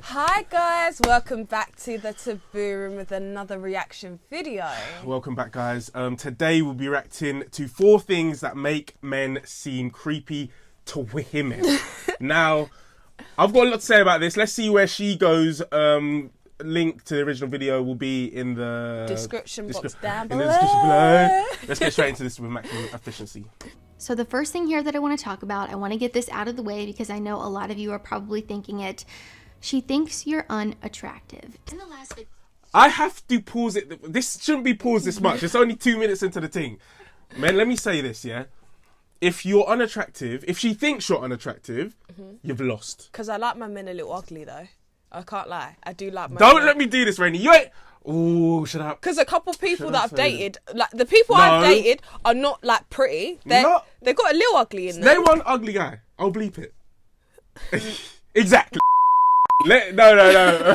Hi guys, welcome back to the Taboo Room with another reaction video. Welcome back, guys. Today we'll be reacting to 4 things that make men seem creepy to women. Now, I've got a lot to say about this. Let's see where she goes. Link to the original video will be in the description box down in below. the description below. Let's get straight into this with maximum efficiency. So the first thing here that I want to talk about, I want to get this out of the way because I know a lot of you are probably thinking it. She thinks you're unattractive. In the last video, I have to pause it. This shouldn't be paused this much. It's only 2 minutes into the thing. Man, let me say this, yeah? If you're unattractive, if she thinks you're unattractive, you've lost. Because I like my men a little ugly though. I can't lie. I do like my Don't men. let me do this, Rainy. You ain't... Ooh, shut up. Because a couple people that I've dated, like the people I've dated are not like pretty. They've got a little ugly in them. Name one ugly guy. I'll bleep it. Exactly. No.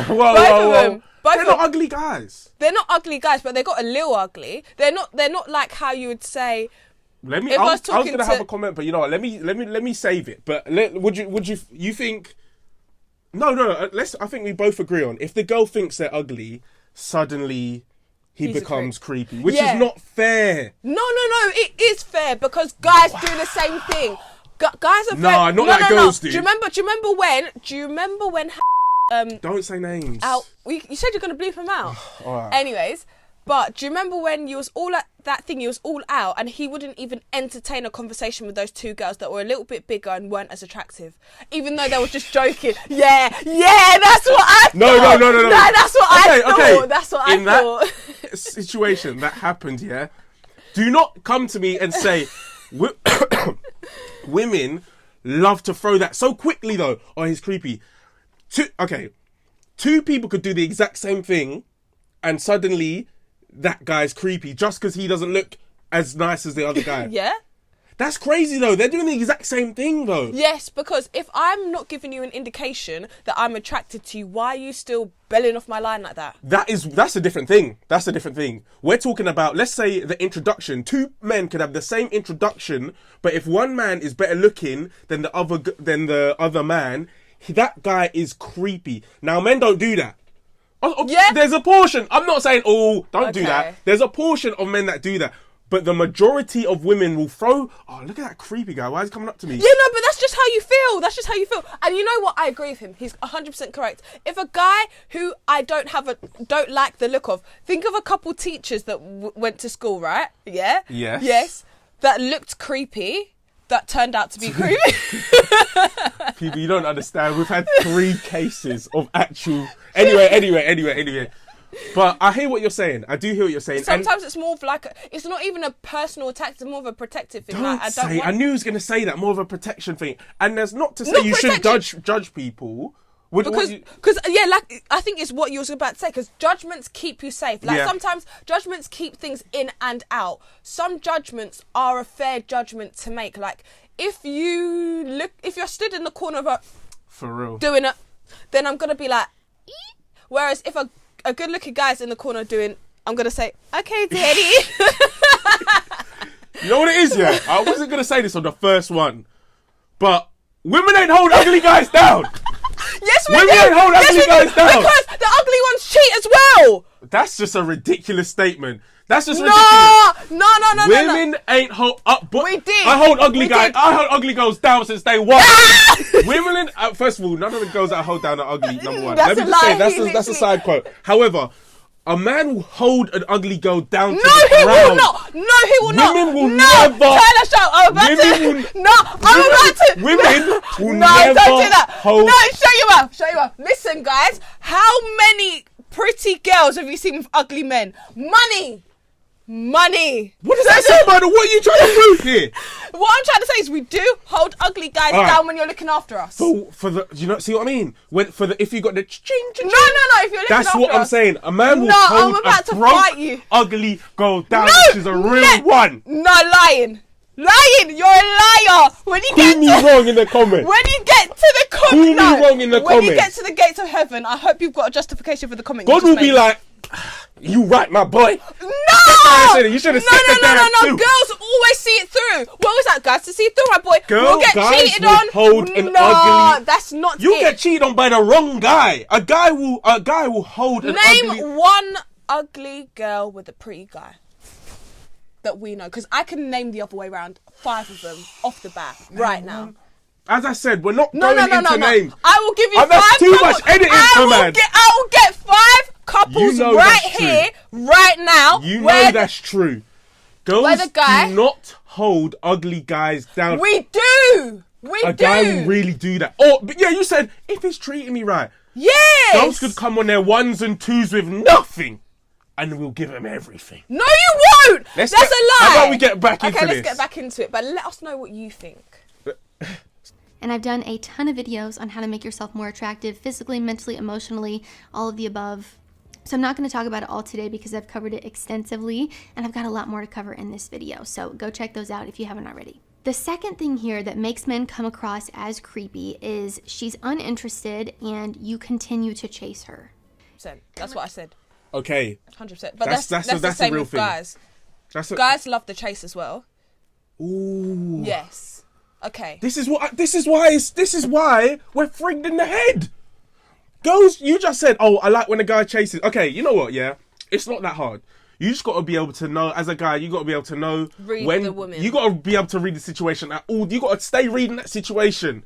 Whoa. They're not ugly guys. They're not ugly guys, but they got a little ugly. They're not like how you would say. I was gonna have a comment, but you know what? Let me save it. But would you think? No. I think we both agree on if the girl thinks they're ugly, suddenly he becomes creepy, which is not fair. No, it is fair because guys do the same thing. Guys are not like girls do. Do you remember when? Don't say names. You said you're gonna bleep him out. All right. Anyways, but do you remember when you was all at that thing? You was all out, and he wouldn't even entertain a conversation with those 2 girls that were a little bit bigger and weren't as attractive, even though they were just joking. Yeah, that's what I thought. No. No, that's what I thought. Okay. That's what I thought. That situation that happened, yeah. Do not come to me and say women love to throw that so quickly though. Oh, he's creepy. 2 people could do the exact same thing and suddenly that guy's creepy just because he doesn't look as nice as the other guy. Yeah. That's crazy though. They're doing the exact same thing though. Yes, because if I'm not giving you an indication that I'm attracted to you, why are you still belling off my line like that? That's a different thing. That's a different thing. We're talking about, let's say, the introduction. 2 men could have the same introduction, but if one man is better looking than the other man, that guy is creepy. Now, men don't do that. Yeah. There's a portion. I'm not saying, don't do that. There's a portion of men that do that. But the majority of women will throw, look at that creepy guy. Why is he coming up to me? Yeah, no, but that's just how you feel. That's just how you feel. And you know what? I agree with him. He's 100% correct. If a guy who I don't like the look of, think of a couple teachers that went to school, right? Yeah? Yes. Yes. That looked creepy. That turned out to be creepy. People, you don't understand. We've had 3 cases of actual... Anyway. But I hear what you're saying. I do hear what you're saying. Sometimes it's more of like... It's not even a personal attack. It's more of a protective thing. I knew he was going to say that. More of a protection thing. And there's not to say you should judge people. Because I think it's what you was about to say, because judgments keep you safe. Sometimes judgments keep things in and out. Some judgments are a fair judgment to make. Like if you're stood in the corner of for real doing it, then I'm gonna be like, ee. Whereas if a good looking guy's in the corner doing, I'm gonna say, okay, daddy. You know what it is, yeah? I wasn't gonna say this on the first one, but women ain't hold ugly guys down. Yes, we women do. Ain't hold ugly guys down. Because the ugly ones cheat as well. That's just a ridiculous statement. That's just ridiculous. No. Women ain't hold up. We did. I hold ugly guys. I hold ugly girls down since day one. Women, first of all, none of the girls that I hold down are ugly. Number one. That's Let me just say that's a side quote. However, a man will hold an ugly girl down to the ground. No, he will not. No, he will not. Women will never. Tyler, shout. I'm about to. Women will no, never. Don't do that. Hold. No, show you up. Listen, guys. How many pretty girls have you seen with ugly men? Money. What does that say about it? What are you trying to prove here? What I'm trying to say is we do hold ugly guys down when you're looking after us. Do you know? See what I mean? If you got the ching. No. If you're looking that's after what I'm us. saying. A man will I'm hold about a to broke, fight you. ugly girl down, which is a real one. No, lying. You're a liar. When you Prove me wrong in the comments. When you get to the comments. Prove me wrong in the comments. When you get to the gates of heaven, I hope you've got a justification for the comment. God will be like, you right, my boy. No! You should have said that. No. Girls always see it through. What was that, guys? To see it through, my boy. We'll get cheated on. Hold an ugly. That's not You it. get cheated on by the wrong guy. A guy will hold an ugly. Name one ugly girl with a pretty guy that we know, because I can name the other way around 5 of them off the bat right now. As I said, we're not going into names. I will give you 5 that's too couples. much editing for man. I will get 5 couples right here, right now. You know that's true. Girls the guy, do not hold ugly guys down. We do. A guy will really do that. But yeah, you said if he's treating me right. Yes. Girls could come on their 1s and 2s with nothing, and we'll give them everything. No, you won't. That's a lie. How about we get back into this? Okay, let's get back into it. But let us know what you think. And I've done a ton of videos on how to make yourself more attractive physically, mentally, emotionally, all of the above. So I'm not going to talk about it all today because I've covered it extensively, and I've got a lot more to cover in this video. So go check those out if you haven't already. The second thing here that makes men come across as creepy is she's uninterested and you continue to chase her. That's what I said. Okay. 100%. But that's the same with guys. Guys love the chase as well. Ooh. Yes. Okay. This is why we're frigged in the head. Girls, you just said, "Oh, I like when a guy chases." Okay, you know what? Yeah, it's not that hard. You just got to be able to know, as a guy, you got to be able to know read the woman. You got to be able to read the situation at all. You got to stay reading that situation.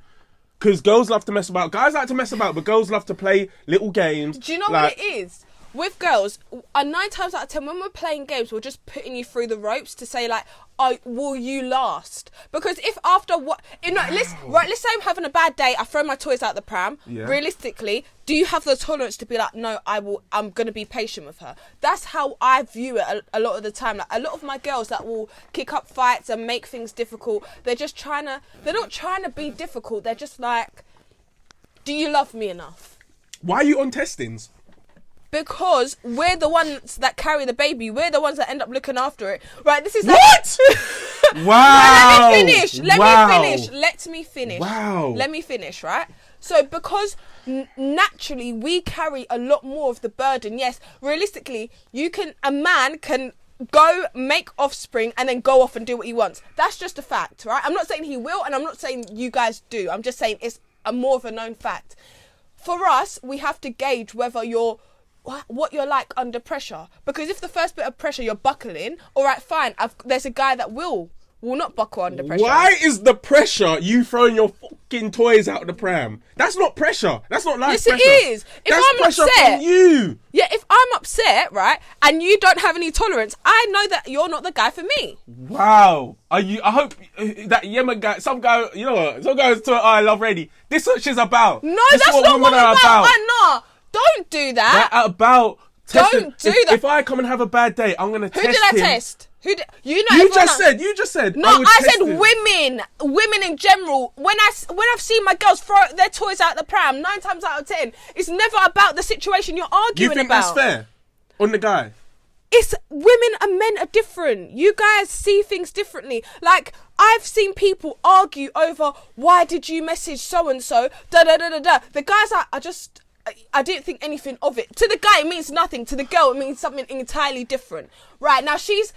Because girls love to mess about. Guys like to mess about, but girls love to play little games. Do you know what it is? With girls, 9 times out of 10, when we're playing games, we're just putting you through the ropes to say, like, oh, will you last? Because if after what... let's say I'm having a bad day, I throw my toys out the pram. Yeah. Realistically, do you have the tolerance to be like, no, I'm going to be patient with her? That's how I view it a lot of the time. Like, a lot of my girls that will kick up fights and make things difficult, they're not trying to be difficult. They're just like, do you love me enough? Why are you on testings? Because we're the ones that carry the baby. We're the ones that end up looking after it. Right, this is... What? Wow. Let me finish. Wow. Let me finish, right? So because naturally we carry a lot more of the burden. Yes, realistically, a man can go make offspring and then go off and do what he wants. That's just a fact, right? I'm not saying he will, and I'm not saying you guys do. I'm just saying it's more of a known fact. For us, we have to gauge whether what you're like under pressure, because if the first bit of pressure you're buckling, all right, fine, there's a guy that will not buckle under pressure. Why is the pressure you throwing your fucking toys out the pram? That's not pressure. That's not life pressure. Yes, it is. If I'm pressure upset, from you. Yeah, if I'm upset, right, and you don't have any tolerance, I know that you're not the guy for me. Wow. I hope that Yemen guy, some guy, you know what? Some guys to I love ready. This is what she's about. No, that's not what I'm about. I know. Don't do that. They're about testing. Don't do that. If I come and have a bad day, I'm gonna test him. Who did I test? You just said. No, I said women in general. When I've seen my girls throw their toys out the pram, 9 times out of 10, it's never about the situation you're arguing about. You think that's fair on the guy? It's women and men are different. You guys see things differently. Like, I've seen people argue over why did you message so and so. The guys I didn't think anything of it. To the guy, it means nothing. To the girl, it means something entirely different. Right, now she's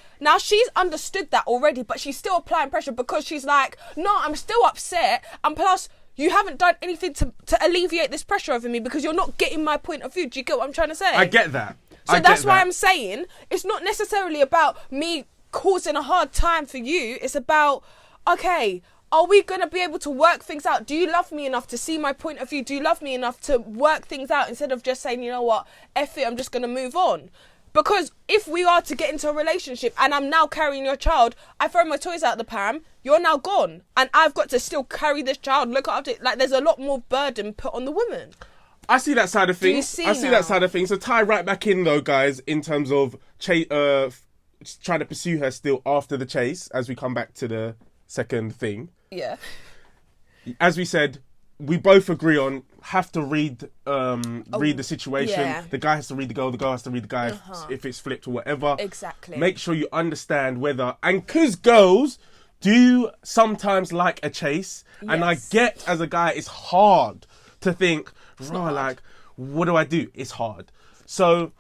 understood that already, but she's still applying pressure because she's like, no, I'm still upset. And plus, you haven't done anything to alleviate this pressure over me because you're not getting my point of view. Do you get what I'm trying to say? I get that. So that's why I'm saying it's not necessarily about me causing a hard time for you. It's about, okay, are we going to be able to work things out? Do you love me enough to see my point of view? Do you love me enough to work things out instead of just saying, you know what, F it, I'm just going to move on? Because if we are to get into a relationship and I'm now carrying your child, I throw my toys out the pram, you're now gone. And I've got to still carry this child, look after it. Like, there's a lot more burden put on the woman. I see that side of things. That side of things. So tie right back in though, guys, in terms of trying to pursue her still after the chase as we come back to the second thing. Yeah. As we said, we both agree on have to read the situation. Yeah. The guy has to read the girl has to read the guy if it's flipped or whatever. Exactly. Make sure you understand whether, and because girls do sometimes like a chase, yes. And I get as a guy it's hard to think, like, what do I do? It's hard. So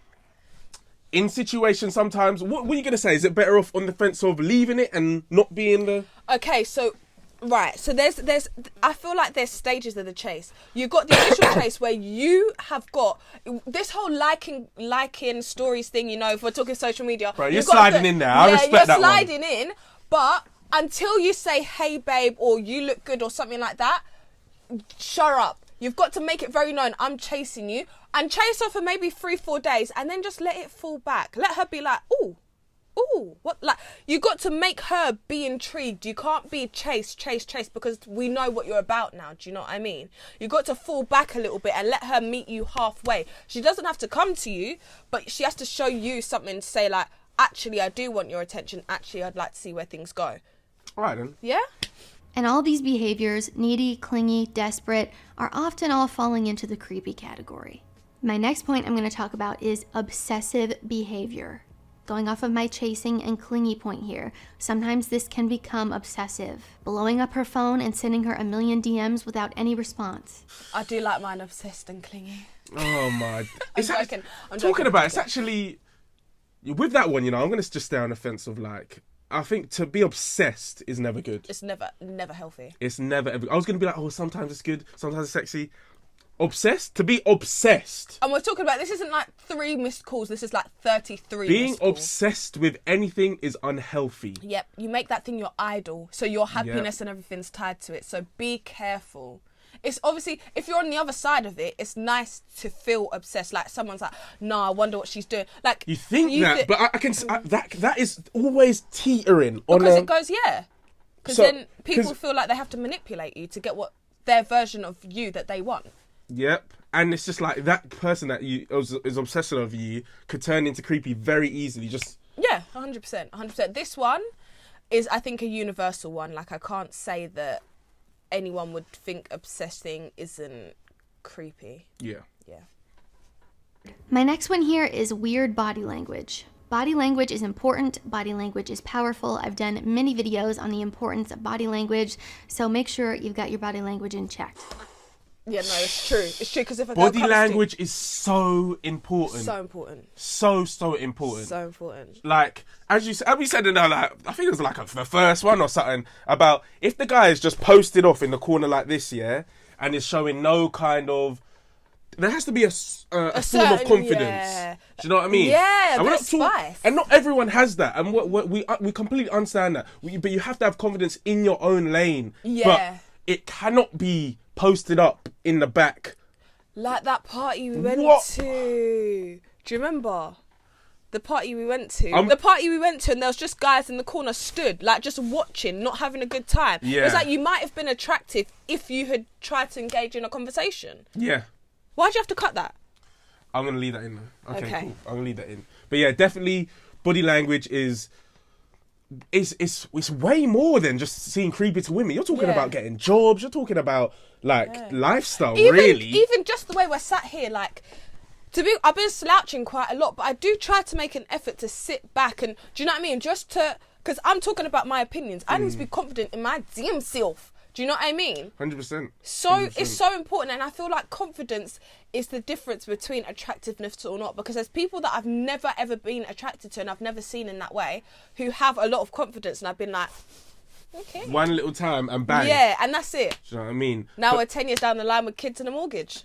in situations sometimes, what are you going to say? Is it better off on the fence of leaving it and not being the... Okay, so... Right, so there's I feel like there's stages of the chase. You've got the initial chase where you have got this whole liking stories thing, you know, if we're talking social media. Bro, you're sliding in there. I respect that one. You're sliding in, but until you say, hey, babe, or you look good or something like that, shut up. You've got to make it very known, I'm chasing you. And chase her for maybe 3-4 days and then just let it fall back. Let her be like, ooh, what? Like, you got to make her be intrigued. You can't be chase, because we know what you're about now. Do you know what I mean? You got to fall back a little bit and let her meet you halfway. She doesn't have to come to you, but she has to show you something to say like, actually, I do want your attention. Actually, I'd like to see where things go. All right, then. Yeah? And all these behaviors, needy, clingy, desperate, are often all falling into the creepy category. My next point I'm going to talk about is obsessive behavior. Going off of my chasing and clingy point here, sometimes this can become obsessive. Blowing up her phone and sending her a million DMs without any response. I do like mine obsessed and clingy. Oh my... I'm joking. It's actually... With that one, you know, I'm going to just stay on the fence of like... I think to be obsessed is never good. It's never healthy. It's never ever... I was going to be like, oh, sometimes it's good, sometimes it's sexy. Obsessed? To be obsessed. And we're talking about, this isn't like 3 missed calls, this is like 33 Being missed calls. obsessed with anything is unhealthy. Yep, you make that thing your idol, so your happiness and everything's tied to it, so be careful. It's obviously, if you're on the other side of it, it's nice to feel obsessed, like someone's like, nah, I wonder what she's doing. Like, you think that, but I can... that is always teetering on because it goes, yeah. Because then people feel like they have to manipulate you to get what their version of you that they want. Yep. And it's just like that person that is obsessed with you could turn into creepy very easily. Just... Yeah, 100%. 100%. This one is, I think, a universal one. Like, I can't say that anyone would think obsessing isn't creepy. Yeah. Yeah. My next one here is weird body language. Body language is important. Body language is powerful. I've done many videos on the importance of body language, so make sure you've got your body language in check. Yeah, no, it's true. It's true, because if a body language is so important. So important. So important. So important. Like, as we said in our, like, I think it was like the first one or something, about if the guy is just posted off in the corner like this, yeah, and is showing no kind of... There has to be a form of confidence. Yeah. Do you know what I mean? Yeah, and a bit of spice. And not everyone has that. And we completely understand that. But you have to have confidence in your own lane. Yeah. But it cannot be posted up in the back. Like that party we went to. Do you remember? The party we went to. The party we went to, and there was just guys in the corner stood, like, just watching, not having a good time. Yeah. It's like you might have been attractive if you had tried to engage in a conversation. Yeah. Why'd you have to cut that? I'm going to leave that in though. Okay, Okay. cool. I'm going to leave that in. But yeah, definitely body language is... It's way more than just seeing creepy to women. You're talking about getting jobs. You're talking about like lifestyle, really. Even just the way we're sat here, like, I've been slouching quite a lot, but I do try to make an effort to sit back and, do you know what I mean? Just to, because I'm talking about my opinions. I need to be confident in my damn self. Do you know what I mean? 100%. So it's so important, and I feel like confidence is the difference between attractiveness or not, because there's people that I've never ever been attracted to and I've never seen in that way who have a lot of confidence, and I've been like, okay. One little time and bang. Yeah, and that's it. Do you know what I mean? Now we're 10 years down the line with kids and a mortgage.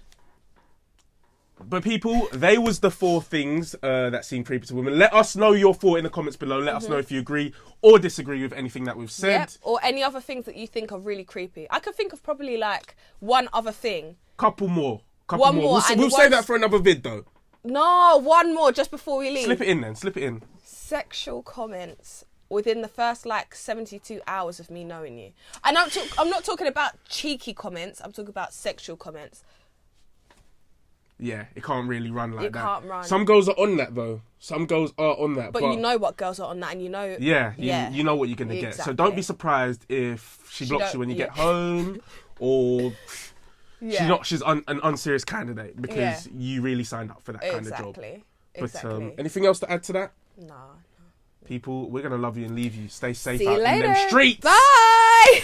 But people, they was the 4 things that seem creepy to women. Let us know your thought in the comments below. Let us know if you agree or disagree with anything that we've said. Yep. Or any other things that you think are really creepy. I could think of probably like one other thing. Couple more. One more. We'll save that for another vid though. No, one more just before we leave. Slip it in then. Slip it in. Sexual comments within the first like 72 hours of me knowing you. And I'm not talking about cheeky comments. I'm talking about sexual comments. Yeah, it can't really run like that. It can't run. Some girls are on that though. Some girls are on that. But you know what girls are on that, and you know... Yeah, you know what you're going to get. So don't be surprised if she blocks you when you get home, or she's an unserious candidate, because you really signed up for that kind of job. But anything else to add to that? No. People, we're going to love you and leave you. Stay safe See out you later. in them streets. Bye!